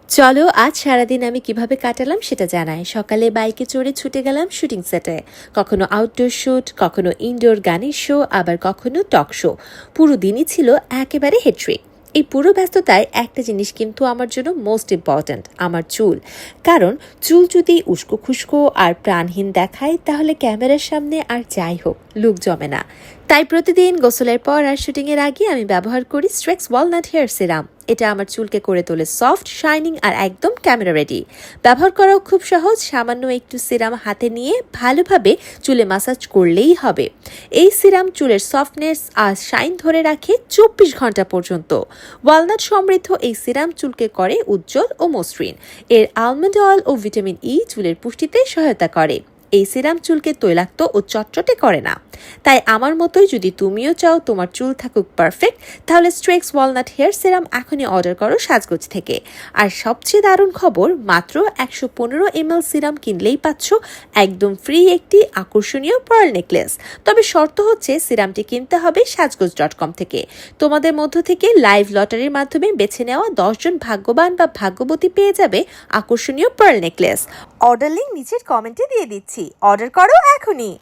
চলো আজ সারাদিন আমি কিভাবে কাটালাম সেটা জানাই। সকালে বাইকে চড়ে ছুটে গেলাম শুটিং সেটে। কখনো আউটডোর শুট, কখনো ইনডোর গানের শো, আবার কখনো টক শো। পুরো দিনই ছিল একেবারে হেট্রিক। এই পুরো ব্যস্ততায় একটা জিনিস কিন্তু আমার জন্য মোস্ট ইম্পর্ট্যান্ট, আমার চুল। কারণ চুল যদি উস্কো খুস্কো আর প্রাণহীন দেখায় তাহলে ক্যামেরার সামনে আর যাই হোক লুক জমে না। তাই প্রতিদিন গোসলের পর আর শুটিংয়ের আগে আমি ব্যবহার করি স্ট্রেক্স ওয়ালনাট হেয়ার সিরাম। এটা আমার চুলকে করে তোলে সফট, শাইনিং আর একদম ক্যামেরা রেডি। ব্যবহার করাও খুব সহজ। সামান্য একটু সিরাম হাতে নিয়ে ভালোভাবে চুলে মাসাজ করলেই হবে। এই সিরাম চুলের সফটনেস আর শাইন ধরে রাখে 24 ঘন্টা পর্যন্ত। ওয়ালনাট সমৃদ্ধ এই সিরাম চুলকে করে উজ্জ্বল ও মসৃণ। এর আলমন্ড অয়েল ও ভিটামিন ই চুলের পুষ্টিতে সহায়তা করে। এই সিরাম চুলকে তৈলাক্ত ও চটচটে করে না। তাই আমার মতোই যদি তুমিও চাও তোমার চুল থাকুক পারফেক্ট, তাহলে স্ট্রেক্স ওয়ালনাট হেয়ার সিরাম এখনই অর্ডার করো সাজগোজ থেকে। আর সবচেয়ে দারুণ খবর, মাত্র 115 ml সিরাম কিনলেই পাচ্ছ একদম ফ্রি একটি আকর্ষণীয় পার্ল নেকলেস। তবে শর্ত হচ্ছে সিরামটি কিনতে হবে সাজগোজ.com থেকে। তোমাদের মধ্য থেকে লাইভ লটারির মাধ্যমে বেছে নেওয়া 10 জন ভাগ্যবান বা ভাগ্যবতী পেয়ে যাবে আকর্ষণীয় পার্ল নেকলেস। অর্ডার লিঙ্ক নিচের কমেন্টে দিয়ে দিচ্ছি, অর্ডার করো এখনই।